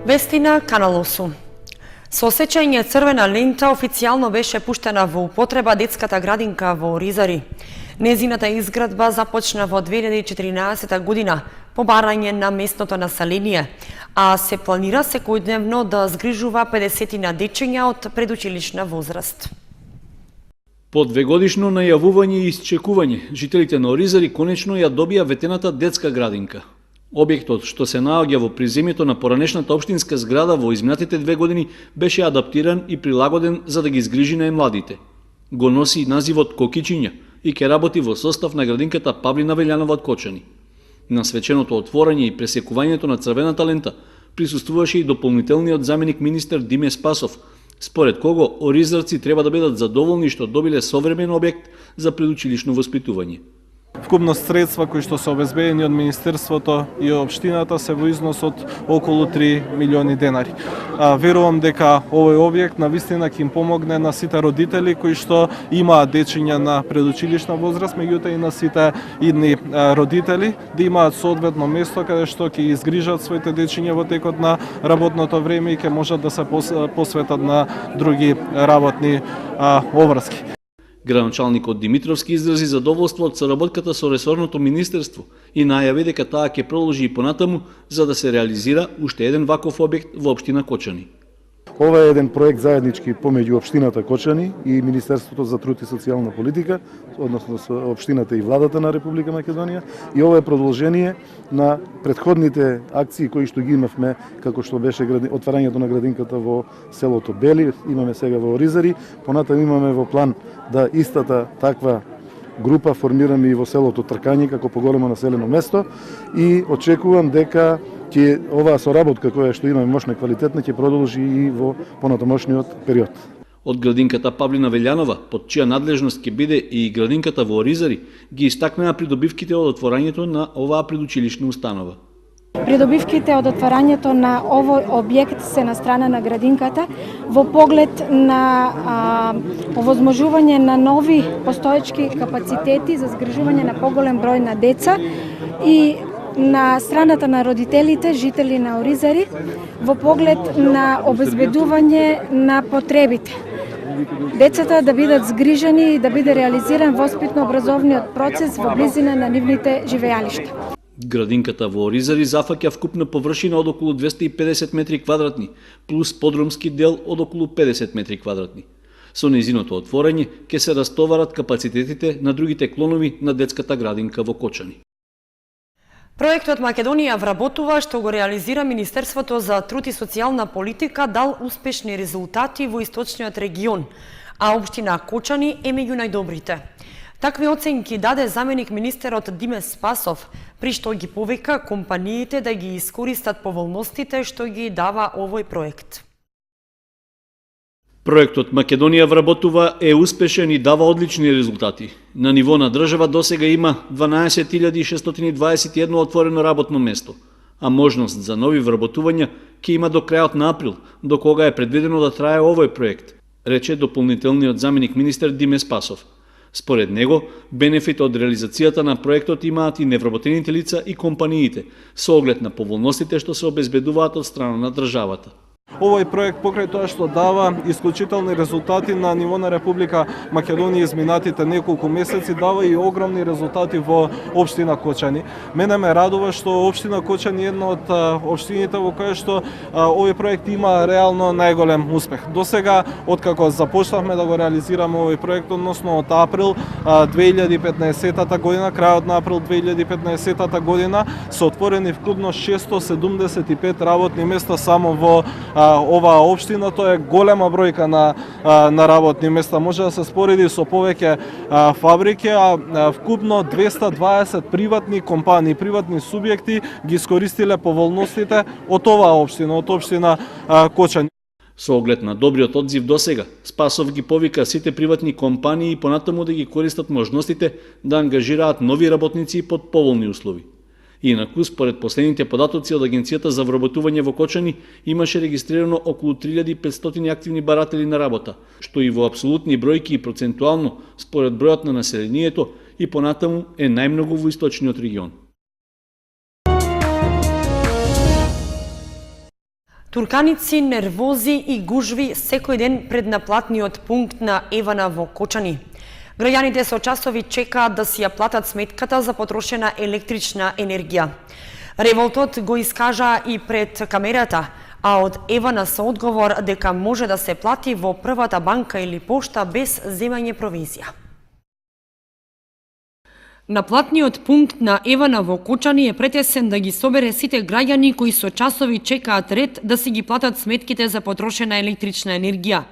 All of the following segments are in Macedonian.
Вести на Канал 8. Со сеќање црвена лента официјално беше пуштена во употреба детската градинка во Оризари. Незината изградба започна во 2014 година по барање на местното население, а се планира секојдневно да згрижува 50 дечиња од предучилишна возраст. По 2-годишно најавување и исчекување, жителите на Оризари конечно ја добија ветената детска градинка. Објектот, што се наоѓа во приземјето на поранешната општинска зграда во изминатите 2 години, беше адаптиран и прилагоден за да ги згрижи најмладите. Го носи називот Кокичиња и ќе работи во состав на градинката Павлина Велјанова од Кочани. На свеченото отворање и пресекувањето на црвената лента присуствуваше и дополнителниот заменик министер Диме Спасов, според кого оризарци треба да бидат задоволни што добиле современ објект за предучилишно воспитување. Вкупно средства кои што се обезбедени од Министерството и општината се во износ од околу 3 милиони денари. Верувам дека овој објект навистина ќе им помогне на сите родители кои што имаат дечиња на предучилишна возраст, меѓутоа и на сите идни родители да имаат соодветно место каде што ќе изгрижат своите дечиња во текот на работното време и ќе можат да се посветат на други работни обврски. Градоначалникот Димитровски изрази задоволство од соработката со ресорното министерство и најави дека таа ќе продолжи и понатаму за да се реализира уште еден ваков објект во општина Кочани. Ова е еден проект заеднички помеѓу општината Кочани и Министерството за труд и социјална политика, односно со општината и владата на Република Македонија, и ова е продолжение на претходните акции кои што ги имавме, како што беше отварањето на градинката во селото Бели, имаме сега во Оризари, понатаму имаме во план да истата таква група формираме и во селото Тркање како поголемо населено место и очекувам дека ќе оваа соработка која што имаме мощна и квалитетна ќе продолжи и во понатамошниот период. Од градинката Павлина Велјанова, под чија надлежност ќе биде и градинката во Оризари, ги истакнаа придобивките од отворањето на оваа предучилишна установа. Придобивките од отварањето на овој објект се на страна на градинката во поглед на овозможување на нови постоечки капацитети за згрижување на поголем број на деца и на страната на родителите, жители на Оризари, во поглед на обезбедување на потребите. Децата да бидат згрижени и да биде реализиран воспитно-образовниот процес во близина на нивните живеалишта. Градинката во Оризари зафаќа вкупна површина од околу 250 метри квадратни, плюс подромски дел од околу 50 метри квадратни. Со нејзиното отворање ќе се растоварат капацитетите на другите клонови на детската градинка во Кочани. Проектот Македонија вработува што го реализира Министерството за труд и социјална политика дал успешни резултати во источниот регион, а општина Кочани е меѓу најдобрите. Такви оценки даде заменик министерот Диме Спасов, при што ги повика компаниите да ги искористат поволностите што ги дава овој проект. Проектот Македонија вработува е успешен и дава одлични резултати. На ниво на држава досега има 12.621 отворено работно место, а можност за нови вработувања ќе има до крајот на април, до кога е предвидено да трае овој проект, рече дополнителниот заменик министер Диме Спасов. Според него, бенефит од реализацијата на проектот имаат и невработените лица и компаниите, со оглед на поволностите што се обезбедуваат од страна на државата. Овој проект покрај тоа што дава исклучителни резултати на ниво на Република Македонија изминатите неколку месеци, дава и огромни резултати во општина Кочани. Мене ме радува што општина Кочани е една од општините во која што овој проект има реално најголем успех. Досега, откако започнавме да го реализираме овој проект, односно од април 2015 година, крајот на април 2015 година, се отворени вкупно 675 работни места само во оваа општина. Тоа е голема бројка на работни места. Може да се спореди со повеќе фабрики, а вкупно 220 приватни компании, приватни субјекти ги искористиле поволностите од оваа општина, од општина Кочани. Со оглед на добриот одзив досега, Спасов ги повика сите приватни компании понатаму да ги користат можностите да ангажираат нови работници под поволни услови. Инаку, според последните податоци од Агенцијата за вработување во Кочани, имаше регистрирано околу 3500 активни баратели на работа, што и во апсолутни бројки и процентуално, според бројот на населението, и понатаму е најмногу во источниот регион. Турканици, нервози и гужви секој ден пред наплатниот пункт на Евана во Кочани. Граѓаните со часови чекаат да си ја платат сметката за потрошена електрична енергија. Револтот го искажа и пред камерата, а од Евана со одговор дека може да се плати во првата банка или пошта без земање провизија. Наплатниот пункт на Евана во Кочани е претесен да ги собере сите граѓани кои со часови чекаат ред да си ги платат сметките за потрошена електрична енергија.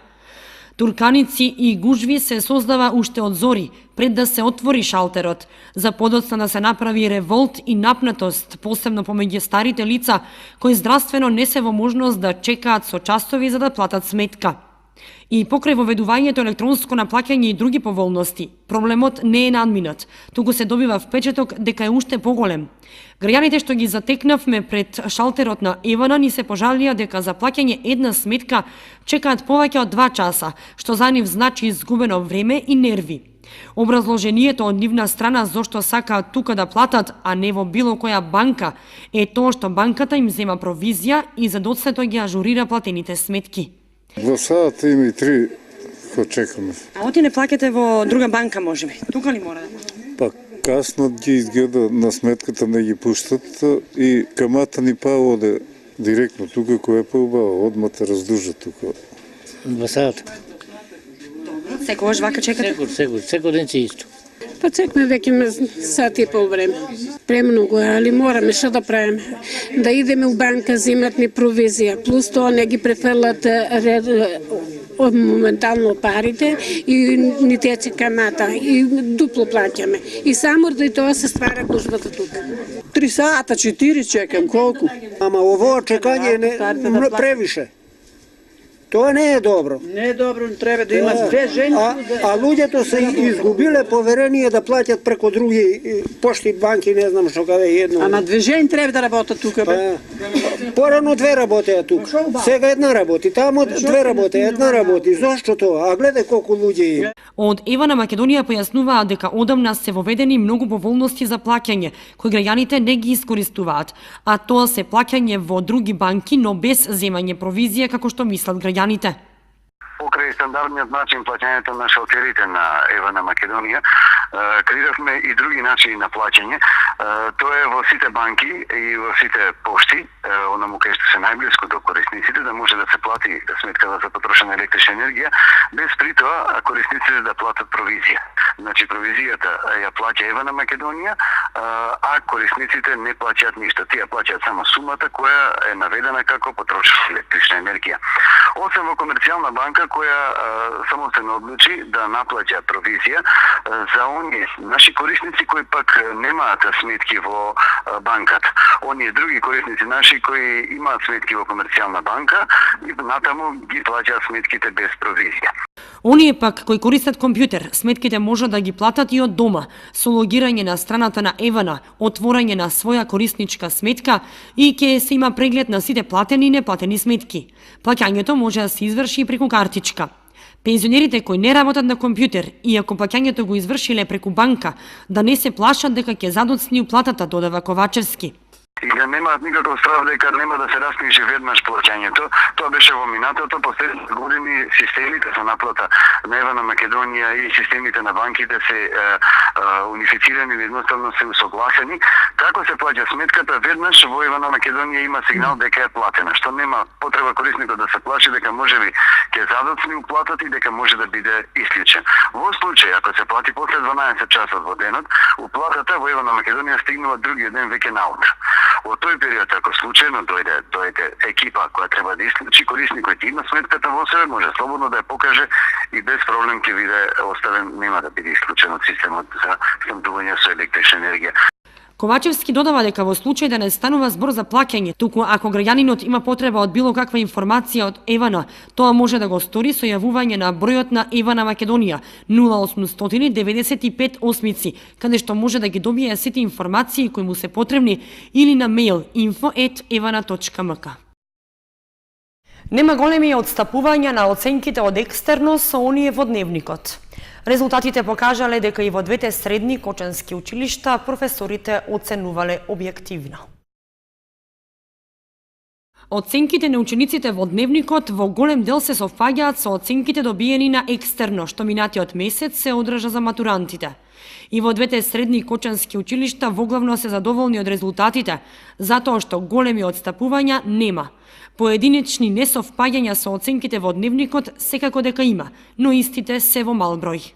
Турканици и гужви се создава уште од зори, пред да се отвори шалтерот, за подоцна да се направи револт и напнатост, посебно помеѓу старите лица, кои здравствено не се во можност да чекаат со часови за да платат сметка. И покрај воведувањето електронско наплаќање и други поволности, проблемот не е надминат, туку се добива впечаток дека е уште поголем. Граѓаните што ги затекнавме пред шалтерот на Евана ни се пожалија дека за плаќање една сметка чекаат повеќе од 2 часа, што за нив значи изгубено време и нерви. Образложението од нивна страна зошто сакаат тука да платат, а не во било која банка, е тоа што банката им зема провизија и за доцнето ги ажурира платените сметки. Во садата има и 3 кои чекаме. А оти не плаќате во друга банка, можеби? Тука ли мора да? Па касно ги изгледа на сметката не ги пуштат и камата ни па оде директно тука која е поубава, одма те раздужа тука. Во садата. Секогаш вака чекате? Секој ден си исто. Па чекаме веќе сат и пол време. Премногу е, али мораме што да правиме. Да идеме у банка, земат ни провизија, плюс тоа не ги префрлат моментално парите и ни тече камата и дупло плаќаме. И само да и тоа се ствара гужвата тука. 3 сата, 4 чекам, колку? Ама ово чекање е превише. Тоа не е добро. Не е добро, треба да има две жени. А луѓето се изгубиле поверение да плаќат преку други пошти, банки, не знам што каде едно. Ама две жени треба да работат тука, бе. Порано 2 работеа тука. Сега една работи, тамо 2 работеа, една работи. Зошто тоа? А гледај колку луѓе има. Од Евана Македонија појаснуваат дека одамна се воведени многу поволности за плаќање, кои граѓаните не ги искористуваат, а тоа се плаќање во други банки, но без земање провизија како што мислат граѓаните. Покрај стандардниот начин плаќањето на шалтерите на Евана Македонија, креиравме и други начини на плаќање. Тоа е во сите банки и во сите пошти, онаму кај што се најблиску до корисниците, да може да се плати сметката за потрошена електрична енергија, без при тоа корисниците да платат провизија. Значи провизијата ја плаќа Евана Македонија, а корисниците не плаќаат ништо. Тие плаќаат само сумата која е наведена како потрошена електрична енергија. Освен во комерцијална банка која самостојно одлучи да наплаќа провизија за оние наши корисници кои пак немаат сметки во банката. Оние други корисници наши кои имаат сметки во комерцијална банка и натаму ги плаќаат сметките без провизија. Оние пак кои користат компјутер, сметките можат да ги платат и од дома, со логирање на страната на Евана, отворање на своја корисничка сметка и ќе се има преглед на сите платени и неплатени сметки. Плаќањето може да се изврши и преку картичка. Пензионерите кои не работат на компјутер и ако плаќањето го извршиле преку банка, да не се плашат дека ќе задоцни уплатата, додава Ковачевски. И да немаат никаков страх дека нема да се раскнижи веднаш плаќањето. Тоа беше во минатото, последните години системите за наплата на Евана Македонија и системите на банките се унифицирани или едноставно се усогласени. Како се плаќа сметката, веднаш во Евана Македонија има сигнал дека е платена, што нема потреба корисникот да се плаши дека можеби ќе задоцни уплатата и дека може да биде исклучен. Во случај ако се плати после 12 часот во денот, уплатата во Евана Македонија стигнува другиот ден веќе наутро. Во тој период, ако случајно дојде екипа која треба да исклучи, корисник кој има сметката во себе, може слободно да ја покаже и без проблем ќе биде оставен, нема да биде исклучен од системот за снабдување со електрична енергија. Ковачевски додава дека во случај да не станува збор за плаќање, туку ако граѓанинот има потреба од било каква информација од Евана, тоа може да го стори со јавување на бројот на Евана Македонија 0895 осмици, каде што може да ги добие сите информации кои му се потребни или на мејл info@evana.mk. Нема големи одстапувања на оценките од екстерно со оние во дневникот. Резултатите покажале дека и во двете средни кочански училишта професорите оценувале објективно. Оценките на учениците во дневникот во голем дел се совпаѓаат со оценките добиени на екстерно, што минатиот месец се одржа за матурантите. И во двете средни кочански училишта воглавно се задоволни од резултатите, затоа што големи отстапувања нема. Поединечни несовпаѓања со оценките во дневникот секако дека има, но истите се во мал број.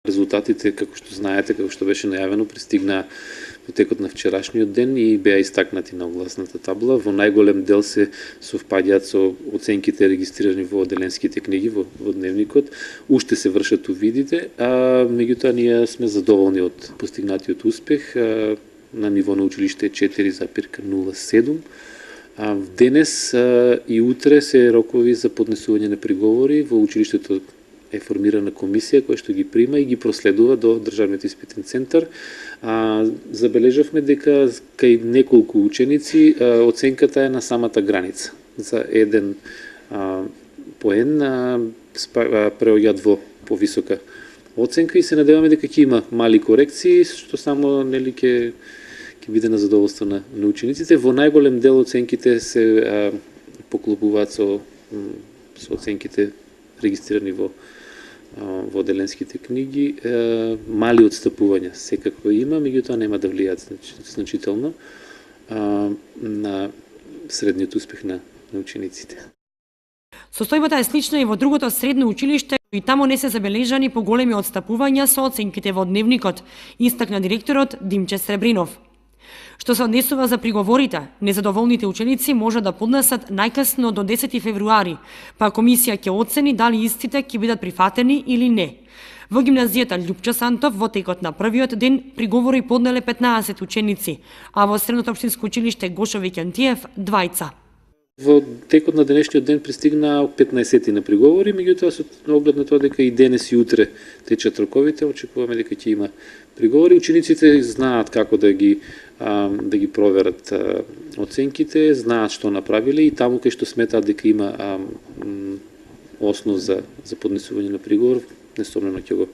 Резултатите, како што знаете, како што беше најавено, пристигна во текот на вчерашниот ден и беа истакнати на огласната табла. Во најголем дел се совпаѓаат со оценките регистрирани во оделенските книги во дневникот. Уште се вршат увидите, а меѓутоа ние сме задоволни од постигнатиот успех. На ниво на училиште 4,07. Денес и утре се рокови за поднесување на приговори. Во училиштето е формирана комисија која што ги прима и ги проследува до Државниот испитен центар. Забележавме дека кај неколку ученици оценката е на самата граница. За еден поен преоѓаат во повисока оценка и се надеваме дека ќе има мали корекции, што само нели ќе биде на задоволство на учениците. Во најголем дел оценките се поклопуваат со оценките регистрирани во оделенските книги. Мали отстапувања секако има, меѓутоа нема да влијаат значително на средниот успех на учениците. Состојбата е слична и во другото средно училиште, и тамо не се забележани поголеми отстапувања со оценките во дневникот, истакна директорот Димче Сребринов. Што се однесува за приговорите, незадоволните ученици може да поднесат најкасно до 10 февруари, па комисија ќе оцени дали истите ќе бидат прифатени или не. Во гимназијата Љупчо Сантов во текот на првиот ден приговори поднеле 15 ученици, а во средното општинско училиште Гошо Викентиев 2. Во текот на денешниот ден пристигна 15 на приговори, меѓутоа со оглед на тоа дека и денес и утре течат роковите, очекуваме дека ќе има приговори. Учениците знаат како да ги проверат оценките, знаат што направиле и таму кај што сметаат дека има основ за поднесување на приговор, несомнено ќе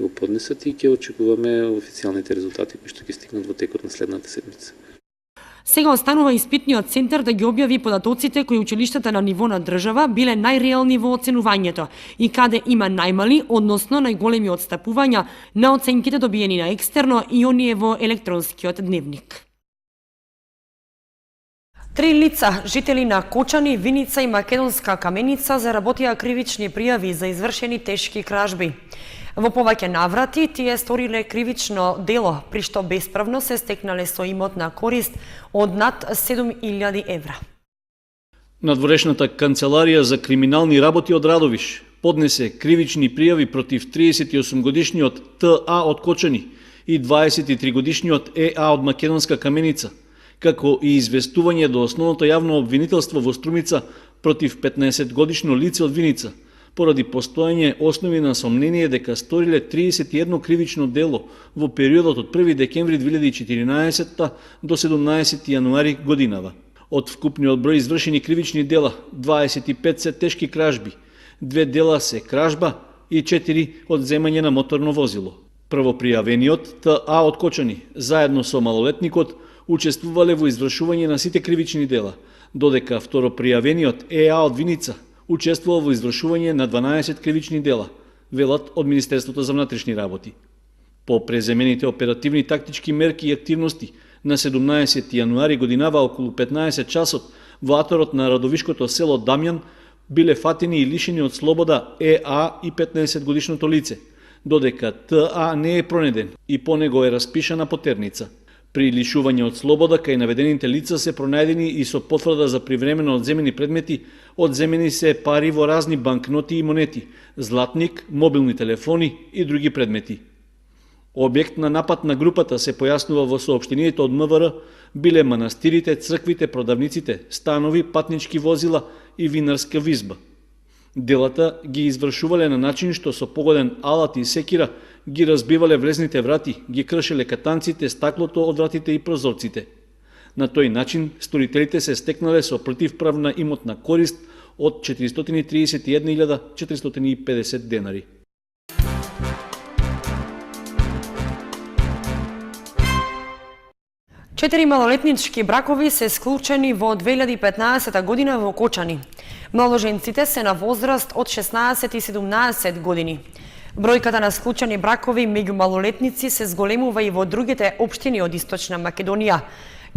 го поднесат и ќе очекуваме официјалните резултати кои што ќе стигнат во текот на следната седмица. Сега останува испитниот центар да ги објави податоците кои училиштата на ниво на држава биле најреални во оценувањето и каде има најмали, односно најголеми отстапувања на оценките добиени на екстерно и оние во електронскиот дневник. 3 лица, жители на Кочани, Виница и Македонска Каменица, заработија кривични пријави за извршени тешки кражби. Во повеќе наврати тие сториле кривично дело, при што бесправно се стекнале со имотна корист од над 7.000 евра. Надворешната канцеларија за криминални работи од Радовиш поднесе кривични пријави против 38-годишниот ТА од Кочани и 23-годишниот ЕА од Македонска Каменица, како и известување до основното јавно обвинителство во Струмица против 15-годишно лице од Виница, поради постојање основи на сомнение дека сториле 31 кривично дело во периодот од 1 декември 2014 до 17 јануари годинава. Од вкупниот број извршени кривични дела, 25 се тешки кражби, 2 дела се кражба и 4 одземање на моторно возило. Првопријавениот ТА од Кочани, заедно со малолетникот, учествувале во извршување на сите кривични дела, додека второпријавениот ЕА од Виница учествувал во извршување на 12 кривични дела, велат од Министерството за внатрешни работи. По преземените оперативни тактички мерки и активности на 17 јануари годинава околу 15 часот во аторот на радовишкото село Дамјан биле фатени и лишени од слобода ЕА и 15-годишното лице, додека ТА не е пронеден и по него е распишана потерница. При лишување од слобода кај наведените лица се пронајдени и со потврда за привремено одземени предмети, одземени се пари во разни банкноти и монети, златник, мобилни телефони и други предмети. Објект на напад на групата се појаснува во соопштението од МВР биле манастирите, црквите, продавниците, станови, патнички возила и винарска визба. Делата ги извршувале на начин што со погоден алат и секира ги разбивале влезните врати, ги кршеле катанците, стаклото од вратите и прозорците. На тој начин сторителите се стекнале со противправна имотна корист од 431.450 денари. 4 малолетнички бракови се склучени во 2015 година во Кочани. Младоженците се на возраст од 16 и 17 години. Бројката на склучени бракови меѓу малолетници се зголемува и во другите општини од Источна Македонија,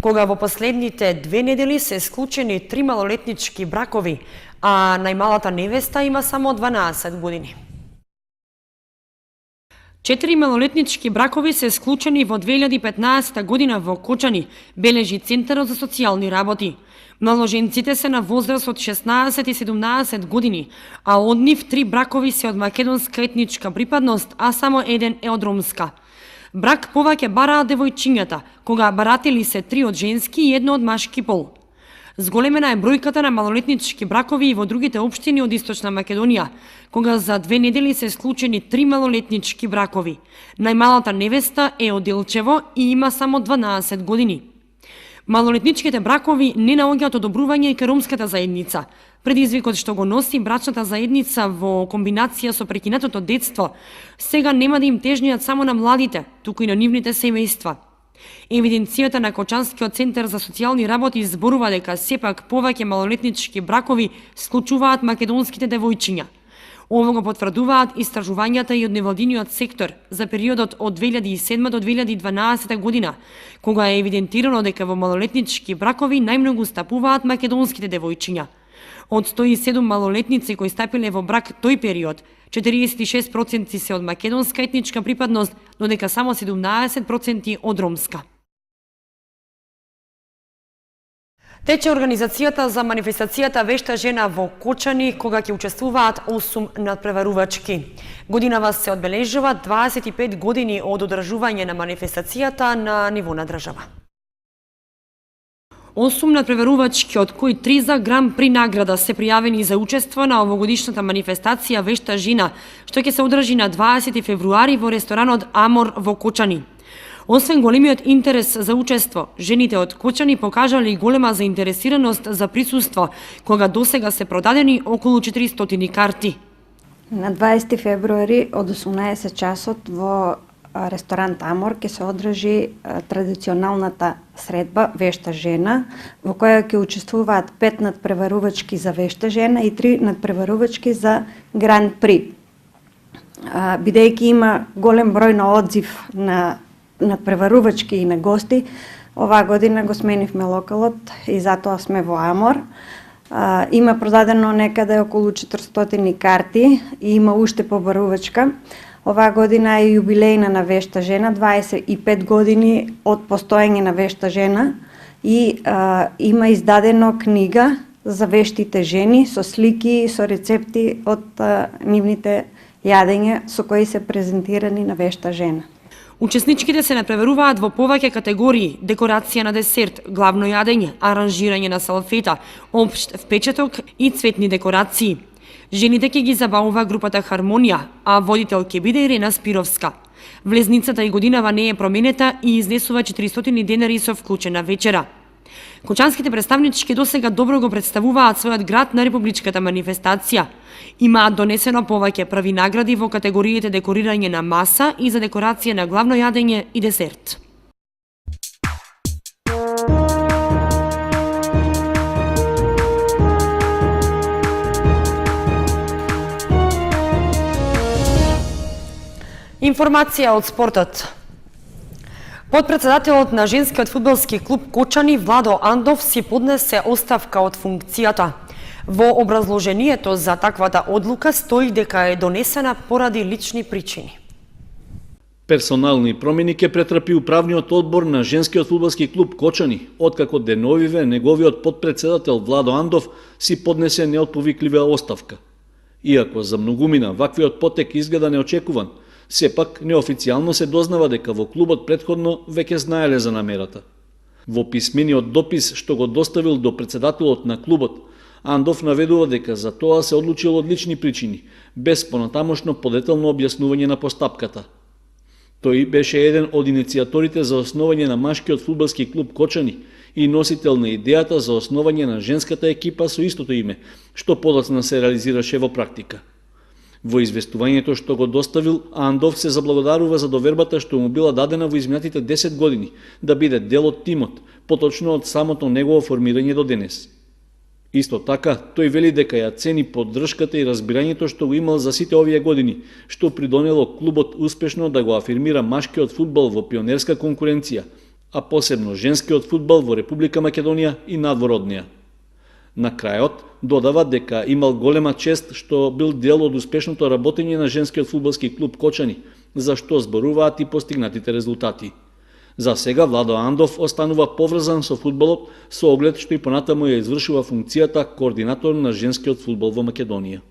кога во последните 2 недели се склучени 3 малолетнички бракови, а најмалата невеста има само 12 години. 4 малолетнички бракови се склучени во 2015 година во Кочани, бележи Центарот за социјални работи. Младоженците се на возраст од 16 и 17 години, а од нив 3 бракови се од македонска етничка припадност, а само еден е од ромска. Брак повеќе бараат девојчињата, кога баратели се 3 од женски и 1 од машки пол. Зголемена е бројката на малолетнички бракови и во другите општини од Источна Македонија, кога за 2 недели се склучени 3 малолетнички бракови. Најмалата невеста е од Делчево и има само 12 години. Малолетничките бракови не наоѓаат одобрување и кај ромската заедница. Предизвикот што го носи брачната заедница во комбинација со прекинатото детство, сега нема да им тежниат само на младите, туку и на нивните семејства. Евиденцијата на Кочанскиот центар за социјални работи зборува дека сепак повеќе малолетнички бракови склучуваат македонските девојчиња. Ово го потврдуваат истражувањата и од невладиниот сектор за периодот од 2007 до 2012 година, кога е евидентирано дека во малолетнички бракови најмногу стапуваат македонските девојчиња. Од 107 малолетници кои стапиле во брак тој период, 46% се од македонска етничка припадност, додека само 17% од ромска. Тече организацијата за манифестацијата Вешта жена во Кочани, кога ќе учествуваат 8 надпреварувачки. Годинава се одбележува 25 години од одржување на манифестацијата на ниво на држава. 8 надпреварувачки, од кои 3 за Гран При награда се пријавени за учество на овогодишната манифестација Вешта жена, што ќе се одржи на 20 февруари во ресторанот Амор во Кочани. Освен големиот интерес за учество, жените од Кочани покажале и голема заинтересираност за присуство, кога досега се продадени околу 400 карти. На 20 февруари од 18 часот во ресторант Амор ќе се одржи традиционалната средба Вешта жена, во која ќе учествуваат 5 надпреварувачки за Вешта жена и 3 надпреварувачки за Гран При. Бидејќи има голем број на одзив на надпреварувачки и на гости, оваа година го сменивме локалот и затоа сме во Амор. Има продадено некаде околу 400 карти и има уште побарувачка. Оваа година е јубилејна на Вешта жена, 25 години од постоење на Вешта жена и има издадено книга за вештите жени со слики и со рецепти од нивните јадења со кои се презентирани на Вешта жена. Учесничките се надпреваруваат во повеќе категории: декорација на десерт, главно јадење, аранжирање на салфета, општ впечаток и цветни декорации. Жените ќе ги забавува групата Хармонија, а водител ќе биде Ирена Спировска. Влезницата и годинава не е променета и изнесува 400 денари со вклучена вечера. Кочанските представнички досега добро го представуваат својот град на републичката манифестација. Имаат донесено повеќе први награди во категориите декорирање на маса и за декорација на главно јадење и десерт. Информација од спортот. Подпредседателот на женскиот фудбалски клуб Кочани Владо Андов си поднесе оставка од функцијата. Во образложението за таквата одлука стои дека е донесена поради лични причини. Персонални промени ќе претрпи управниот одбор на женскиот фудбалски клуб Кочани, откако деновиве неговиот подпредседател Владо Андов си поднесе неотповиклива оставка. Иако за многумина ваквиот потек изгледа неочекуван, сепак неофицијално се дознава дека во клубот претходно веќе знаеле за намерата. Во писмениот допис што го доставил до председателот на клубот, Андов наведува дека за тоа се одлучил од лични причини, без понатамошно подетелно објаснување на постапката. Тој беше еден од иницијаторите за основање на машкиот фудбалски клуб Кочани и носител на идејата за основање на женската екипа со истото име, што подоцна се реализираше во практика. Во известувањето што го доставил, Андов се заблагодарува за довербата што му била дадена во изминатите 10 години да биде дел од тимот, поточно од самото негово формирање до денес. Исто така, тој вели дека ја цени поддршката и разбирањето што го имал за сите овие години, што придонело клубот успешно да го афирмира машкиот фудбал во пионерска конкуренција, а посебно женскиот фудбал во Република Македонија и надвор од неа. На крајот, додава дека имал голема чест што бил дел од успешното работење на женскиот фудбалски клуб Кочани, за што зборуваат и постигнатите резултати. За сега Владо Андов останува поврзан со фудбалот со оглед што и понатаму ја извршува функцијата координатор на женскиот фудбал во Македонија.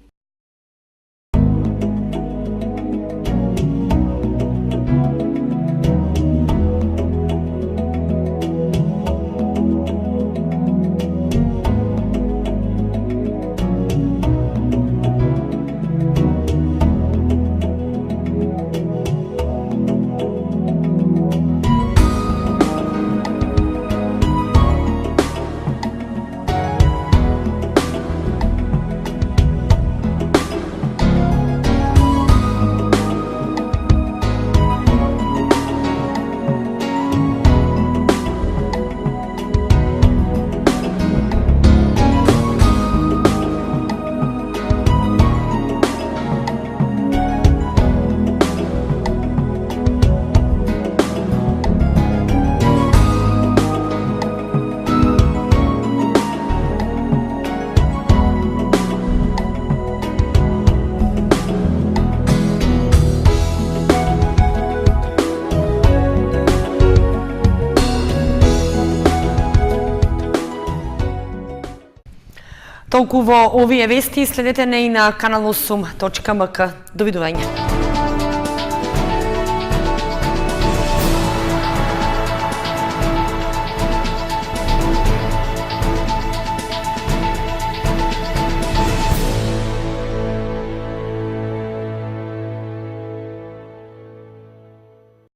Толку во овие вести, следете не и на канал 8.mk. Довидување.